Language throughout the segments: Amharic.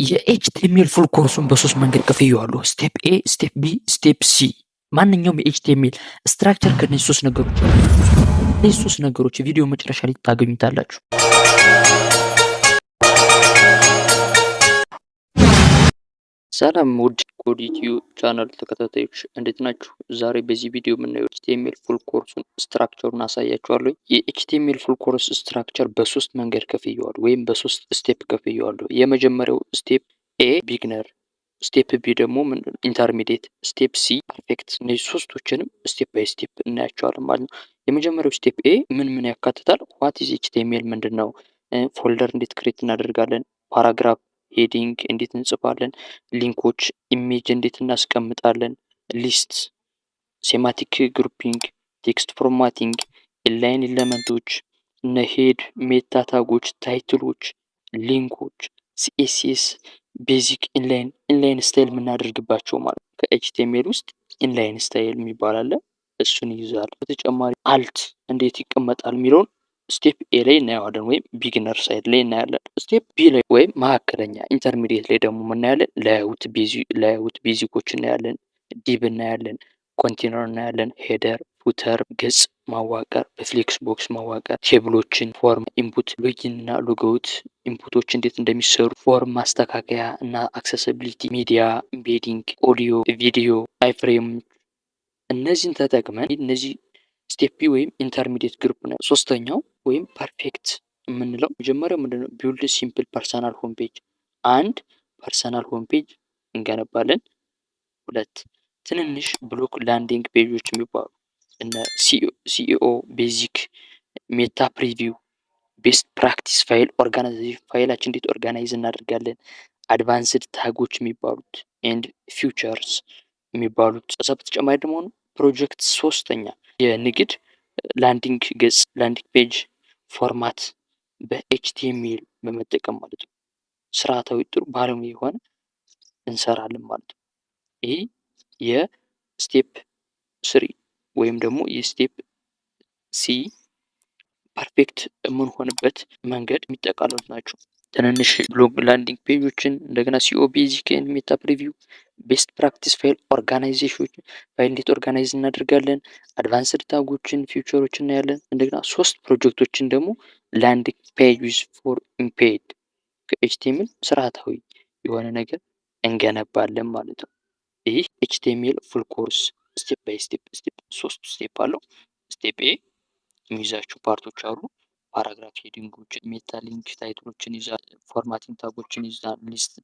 የኤችቲኤምኤል ፉል ኮርሱን በሶስት መንገድ ከፍየዋለሁ። ስቴፕ ኤ፣ ስቴፕ ቢ፣ ስቴፕ ሲ። ማንኛውም የኤችቲኤምኤል ስትራክቸር ከነዚህ ሶስት ነገሮች ቪዲዮ መጨረሻ ላይ ታገኙታላችሁ። ሰላም ውድ ኮድ ዩቲዩብ ቻናል ተከታታዮች እንዴት ናችሁ? ዛሬ በዚህ ቪዲዮ የምናየው ኤችቲኤምኤል ፉል ኮርሱን ስትራክቸሩን አሳያችኋለሁ። የኤችቲኤምኤል ፉል ኮርስ ስትራክቸር በሶስት መንገድ ከፍየዋለሁ ወይም በሶስት ስቴፕ ከፍየዋለሁ። የመጀመሪያው ስቴፕ ኤ ቢግነር፣ ስቴፕ ቢ ደግሞ ኢንተርሚዲየት፣ ስቴፕ ሲ ፐርፌክት። እነዚህ ሶስቶችንም ስቴፕ ባይ ስቴፕ እናያቸዋለን ማለት ነው። የመጀመሪያው ስቴፕ ኤ ምን ያካትታል? ዋት ኢዝ ኤችቲኤምኤል ምንድን ነው? ፎልደር እንዴት ክሬት እናደርጋለን? ፓራግራፍ ሄዲንግ እንዴት እንጽፋለን? ሊንኮች ኢሜጅ እንዴት እናስቀምጣለን? ሊስት፣ ሴማቲክ ግሩፒንግ፣ ቴክስት ፎርማቲንግ፣ ኢንላይን ኤለመንቶች፣ እነ ሄድ፣ ሜታ ታጎች፣ ታይትሎች፣ ሊንኮች፣ ሲኤስኤስ፣ ቤዚክ ኢንላይን ስታይል የምናደርግባቸው ማለት ነው። ከኤችቲኤምኤል ውስጥ ኢንላይን ስታይል የሚባል አለ፣ እሱን ይይዛል። በተጨማሪ አልት እንዴት ይቀመጣል የሚለውን ስቴፕ ኤ ላይ እናየዋለን ወይም ቢግነር ሳይድ ላይ እናያለን። ስቴፕ ቢ ላይ ወይም መካከለኛ ኢንተርሚዲየት ላይ ደግሞ እናያለን። ላይአውት ቤዚኮች እናያለን፣ ዲብ እናያለን፣ ኮንቴነር እናያለን፣ ሄደር፣ ፉተር፣ ገጽ ማዋቀር፣ በፍሌክስ ቦክስ ማዋቀር፣ ቴብሎችን፣ ፎርም ኢንፑት፣ ሎጊን እና ሎግአውት ኢንፑቶች እንዴት እንደሚሰሩ፣ ፎርም ማስተካከያ እና አክሰሲቢሊቲ፣ ሚዲያ ኢምቤዲንግ፣ ኦዲዮ፣ ቪዲዮ፣ አይፍሬም እነዚህን ተጠቅመን እነዚህ ስቴፕ ቢ ወይም ኢንተርሚዲየት ግሩፕ ነው። ሶስተኛው ወይም ፐርፌክት የምንለው መጀመሪያው ምንድነው? ቢውልድ ሲምፕል ፐርሰናል ሆም ፔጅ። አንድ ፐርሰናል ሆም ፔጅ እንገነባለን። ሁለት ትንንሽ ብሎክ ላንዲንግ ፔጆች የሚባሉ እነ ሲኢኦ፣ ቤዚክ፣ ሜታ ፕሪቪው፣ ቤስት ፕራክቲስ ፋይል ኦርጋናይዜሽን፣ ፋይላችን እንዴት ኦርጋናይዝ እናደርጋለን፣ አድቫንስድ ታጎች የሚባሉት ኤንድ ፊውቸርስ የሚባሉት። ከዛ በተጨማሪ ደግሞ ፕሮጀክት ሶስተኛ የንግድ ላንዲንግ ገጽ ላንዲንግ ፔጅ ፎርማት በኤችቲኤምኤል በመጠቀም ማለት ነው። ስርዓታዊ ጥሩ ባለሙያ የሆነ እንሰራለን ማለት ነው። ይህ የስቴፕ ስሪ ወይም ደግሞ የስቴፕ ሲ ፐርፌክት የምንሆንበት መንገድ የሚጠቃለሉት ናቸው። ትንንሽ ብሎግ ላንዲንግ ፔጆችን እንደገና ሲኦ ቤዚክ ሜታ ፕሪቪው ቤስት ፕራክቲስ ፋይል ኦርጋናይዜሽን ፋይል እንዴት ኦርጋናይዝ እናደርጋለን፣ አድቫንስድ ታጎችን ፊውቸሮች እናያለን። እንደገና ሶስት ፕሮጀክቶችን ደግሞ ላንዲንግ ፔጅስ ፎር ኢምፔድ ከኤችቲኤምኤል ስርዓታዊ የሆነ ነገር እንገነባለን ማለት ነው። ይህ ኤችቲኤምኤል ፉል ኮርስ ስቴፕ ባይ ስቴፕ ሶስት ስቴፕ አለው። ስቴፕ ኤ የሚይዛቸው ፓርቶች አሉ። ፓራግራፍ ሄዲንጎችን፣ ሜታ ሊንክ ታይትሎችን ይዛል፣ ፎርማቲንግ ታጎችን ይዛል፣ ሊስት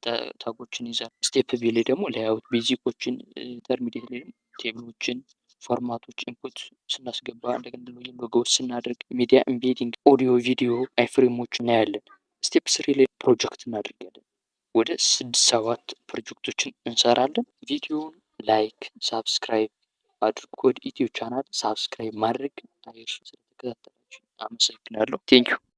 ታጎችን ይዛል። ስቴፕ ቢ ላይ ደግሞ ላይአውት ቤዚኮችን፣ ኢንተርሚዲየት ላይ ደግሞ ቴብሎችን፣ ፎርማቶች ኢንፑት ስናስገባ እንደገና ሎጎውት ስናደርግ ሚዲያ ኢምቤዲንግ፣ ኦዲዮ፣ ቪዲዮ፣ አይፍሬሞች እናያለን። ስቴፕ ስሪ ላይ ፕሮጀክት እናደርጋለን። ወደ 6-7 ፕሮጀክቶችን እንሰራለን። ቪዲዮውን ላይክ ሳብስክራይብ አድርጉ። ኮድ ዩቲዩብ ቻናል ሳብስክራይብ ማድረግ አይርሱ። ስለተከታተላችሁ አመሰግናለሁ። ቴንኪው